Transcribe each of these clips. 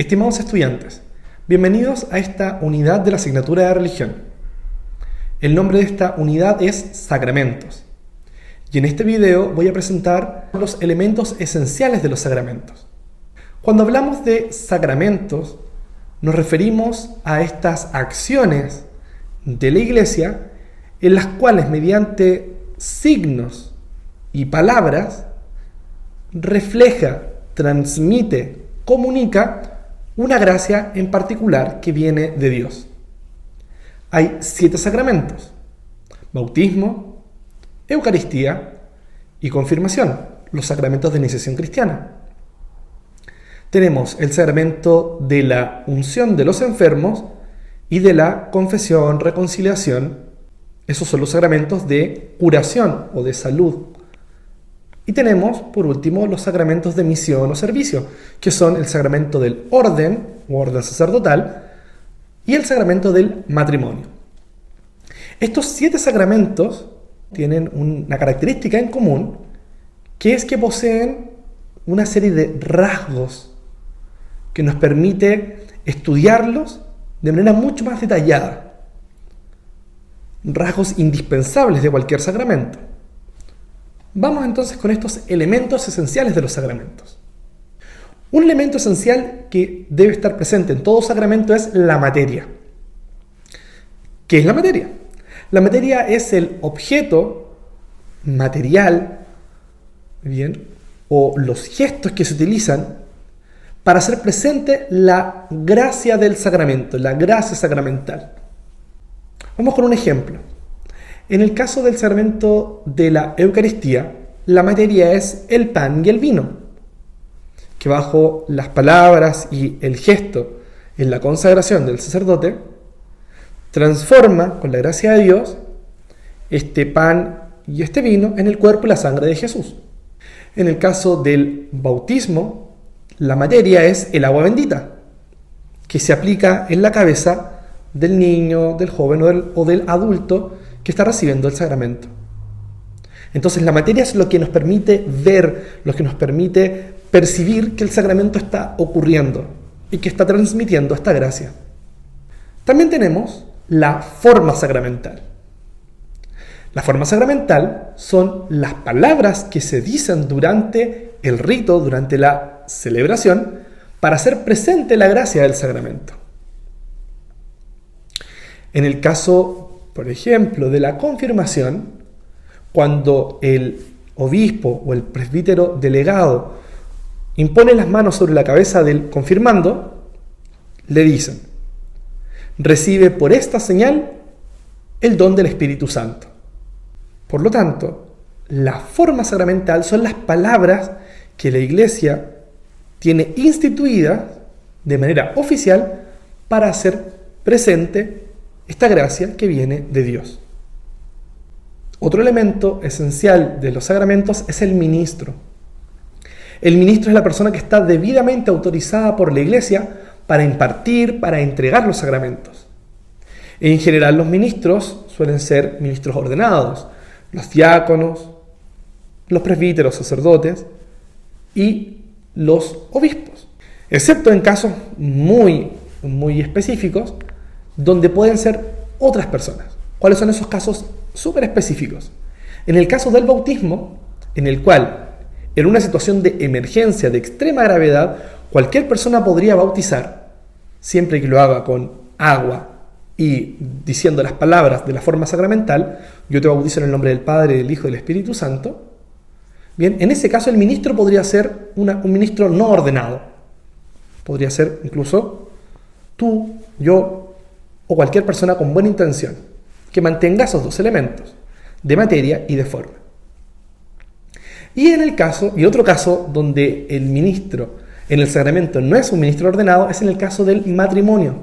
Estimados estudiantes, bienvenidos a esta unidad de la asignatura de religión. El nombre de esta unidad es Sacramentos. Y en este video voy a presentar los elementos esenciales de los sacramentos. Cuando hablamos de sacramentos, nos referimos a estas acciones de la Iglesia en las cuales mediante signos y palabras refleja, transmite, comunica una gracia en particular que viene de Dios. Hay 7 sacramentos: bautismo, Eucaristía y confirmación, los sacramentos de iniciación cristiana. Tenemos el sacramento de la unción de los enfermos y de la confesión, reconciliación. Esos son los sacramentos de curación o de salud. Y tenemos, por último, los sacramentos de misión o servicio, que son el sacramento del orden o orden sacerdotal y el sacramento del matrimonio. Estos 7 sacramentos tienen una característica en común, que es que poseen una serie de rasgos que nos permite estudiarlos de manera mucho más detallada. Rasgos indispensables de cualquier sacramento. Vamos entonces con estos elementos esenciales de los sacramentos. Un elemento esencial que debe estar presente en todo sacramento es la materia. ¿Qué es la materia? La materia es el objeto material, ¿bien?, o los gestos que se utilizan para hacer presente la gracia del sacramento, la gracia sacramental. Vamos con un ejemplo. En el caso del sacramento de la Eucaristía, la materia es el pan y el vino, que bajo las palabras y el gesto en la consagración del sacerdote, transforma, con la gracia de Dios, este pan y este vino en el cuerpo y la sangre de Jesús. En el caso del bautismo, la materia es el agua bendita, que se aplica en la cabeza del niño, del joven o del adulto que está recibiendo el sacramento. Entonces la materia es lo que nos permite ver, lo que nos permite percibir que el sacramento está ocurriendo y que está transmitiendo esta gracia. También tenemos la forma sacramental. La forma sacramental son las palabras que se dicen durante el rito, durante la celebración, para hacer presente la gracia del sacramento. En el caso, por ejemplo, de la confirmación, cuando el obispo o el presbítero delegado impone las manos sobre la cabeza del confirmando, le dicen: recibe por esta señal el don del Espíritu Santo. Por lo tanto, la forma sacramental son las palabras que la Iglesia tiene instituidas de manera oficial para hacer presente esta gracia que viene de Dios. Otro elemento esencial de los sacramentos es el ministro. El ministro es la persona que está debidamente autorizada por la Iglesia para impartir, para entregar los sacramentos. En general, los ministros suelen ser ministros ordenados, los diáconos, los presbíteros, sacerdotes y los obispos, excepto en casos muy específicos, donde pueden ser otras personas. ¿Cuáles son esos casos súper específicos? En el caso del bautismo, en el cual, en una situación de emergencia de extrema gravedad, cualquier persona podría bautizar, siempre que lo haga con agua y diciendo las palabras de la forma sacramental: yo te bautizo en el nombre del Padre, del Hijo y del Espíritu Santo. Bien, en ese caso el ministro podría ser un ministro no ordenado. Podría ser incluso tú, yo o cualquier persona con buena intención que mantenga esos 2 elementos, de materia y de forma. Y otro caso donde el ministro en el sacramento no es un ministro ordenado es en el caso del matrimonio.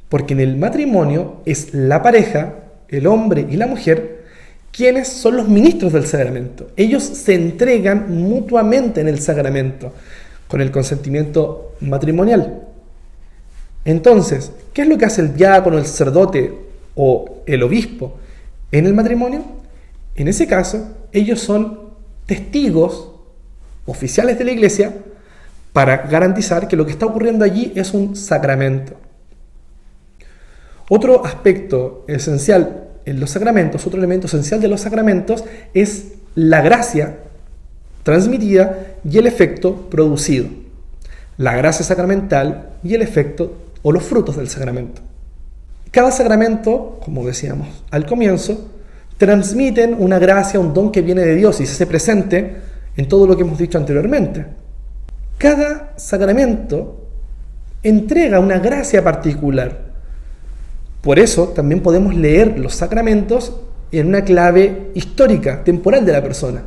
Porque en el matrimonio es la pareja, el hombre y la mujer, quienes son los ministros del sacramento. Ellos se entregan mutuamente en el sacramento con el consentimiento matrimonial. Entonces, ¿qué es lo que hace el diácono, el sacerdote o el obispo en el matrimonio? En ese caso, ellos son testigos oficiales de la Iglesia para garantizar que lo que está ocurriendo allí es un sacramento. Otro aspecto esencial en los sacramentos, otro elemento esencial de los sacramentos es la gracia transmitida y el efecto producido. La gracia sacramental y el efecto o los frutos del sacramento. Cada sacramento, como decíamos al comienzo, transmiten una gracia, un don que viene de Dios y se hace presente en todo lo que hemos dicho anteriormente. Cada sacramento entrega una gracia particular. Por eso también podemos leer los sacramentos en una clave histórica, temporal de la persona.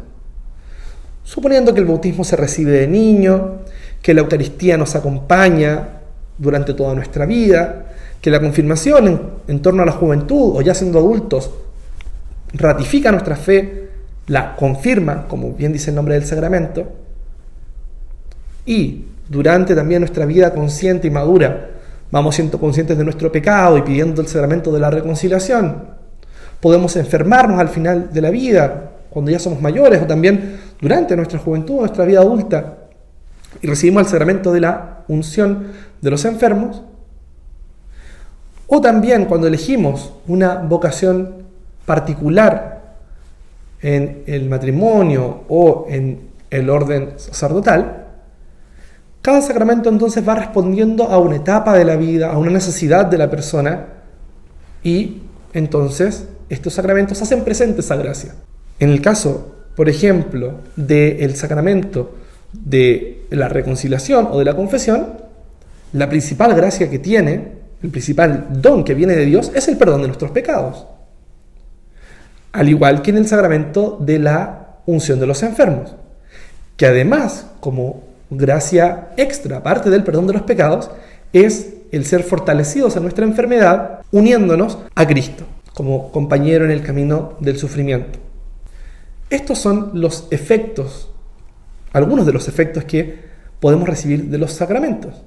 Suponiendo que el bautismo se recibe de niño, que la Eucaristía nos acompaña durante toda nuestra vida, que la confirmación en torno a la juventud o ya siendo adultos ratifica nuestra fe, la confirma, como bien dice el nombre del sacramento, y durante también nuestra vida consciente y madura vamos siendo conscientes de nuestro pecado y pidiendo el sacramento de la reconciliación. Podemos enfermarnos al final de la vida, cuando ya somos mayores, o también durante nuestra juventud, nuestra vida adulta, y recibimos el sacramento de la unción de los enfermos. O también cuando elegimos una vocación particular en el matrimonio o en el orden sacerdotal, cada sacramento entonces va respondiendo a una etapa de la vida, a una necesidad de la persona, y entonces estos sacramentos hacen presente esa gracia. En el caso, por ejemplo, del sacramento de la reconciliación o de la confesión, la principal gracia que tiene, el principal don que viene de Dios, es el perdón de nuestros pecados. Al igual que en el sacramento de la unción de los enfermos, que además, como gracia extra, aparte del perdón de los pecados, es el ser fortalecidos en nuestra enfermedad, uniéndonos a Cristo, como compañero en el camino del sufrimiento. Estos son los efectos, algunos de los efectos que podemos recibir de los sacramentos.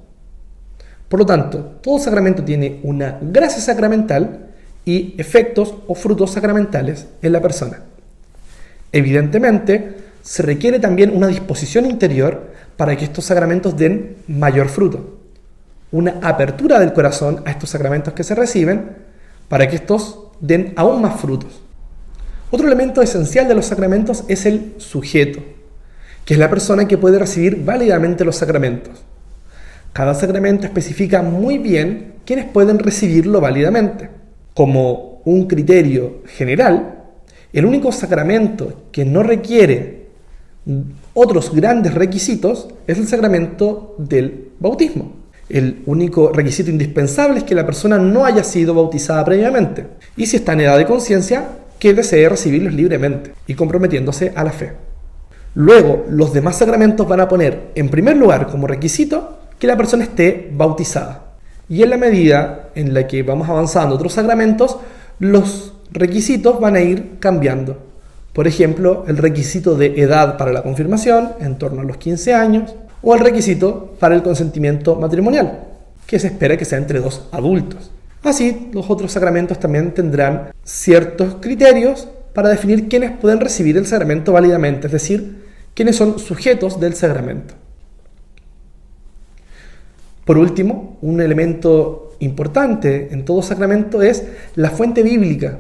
Por lo tanto, todo sacramento tiene una gracia sacramental y efectos o frutos sacramentales en la persona. Evidentemente, se requiere también una disposición interior para que estos sacramentos den mayor fruto. Una apertura del corazón a estos sacramentos que se reciben para que estos den aún más frutos. Otro elemento esencial de los sacramentos es el sujeto, que es la persona que puede recibir válidamente los sacramentos. Cada sacramento especifica muy bien quiénes pueden recibirlo válidamente. Como un criterio general, el único sacramento que no requiere otros grandes requisitos es el sacramento del bautismo. El único requisito indispensable es que la persona no haya sido bautizada previamente y, si está en edad de conciencia, que desee recibirlos libremente y comprometiéndose a la fe. Luego, los demás sacramentos van a poner en primer lugar como requisito que la persona esté bautizada. Y en la medida en la que vamos avanzando otros sacramentos, los requisitos van a ir cambiando. Por ejemplo, el requisito de edad para la confirmación, en torno a los 15 años, o el requisito para el consentimiento matrimonial, que se espera que sea entre dos adultos. Así, los otros sacramentos también tendrán ciertos criterios para definir quiénes pueden recibir el sacramento válidamente, es decir, quiénes son sujetos del sacramento. Por último, un elemento importante en todo sacramento es la fuente bíblica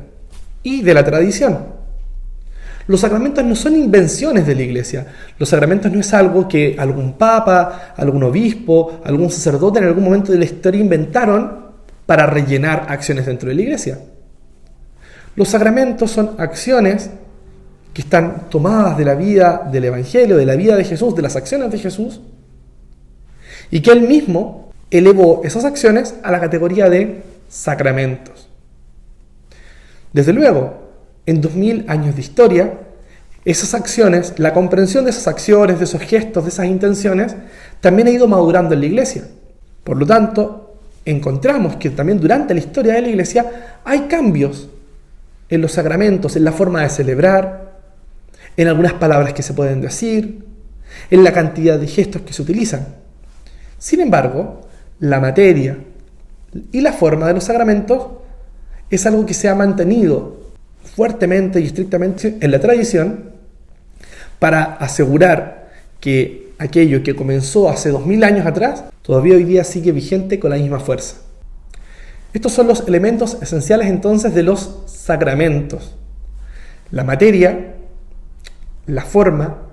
y de la tradición. Los sacramentos no son invenciones de la Iglesia. Los sacramentos no es algo que algún papa, algún obispo, algún sacerdote en algún momento de la historia inventaron para rellenar acciones dentro de la Iglesia. Los sacramentos son acciones que están tomadas de la vida del Evangelio, de la vida de Jesús, de las acciones de Jesús, y que Él mismo elevó esas acciones a la categoría de sacramentos. Desde luego, en 2000 años de historia, esas acciones, la comprensión de esas acciones, de esos gestos, de esas intenciones, también ha ido madurando en la Iglesia. Por lo tanto, encontramos que también durante la historia de la Iglesia hay cambios en los sacramentos, en la forma de celebrar, en algunas palabras que se pueden decir, en la cantidad de gestos que se utilizan. Sin embargo, la materia y la forma de los sacramentos es algo que se ha mantenido fuertemente y estrictamente en la tradición para asegurar que aquello que comenzó hace 2000 años atrás, todavía hoy día sigue vigente con la misma fuerza. Estos son los elementos esenciales entonces de los sacramentos: la materia, la forma,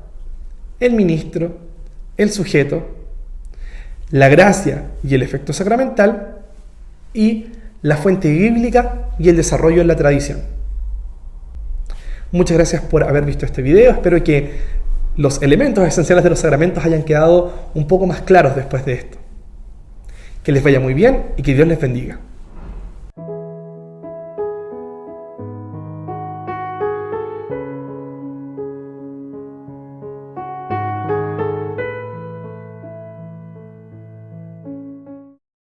el ministro, el sujeto, la gracia y el efecto sacramental, y la fuente bíblica y el desarrollo en la tradición. Muchas gracias por haber visto este video. Espero que los elementos esenciales de los sacramentos hayan quedado un poco más claros después de esto. Que les vaya muy bien y que Dios les bendiga.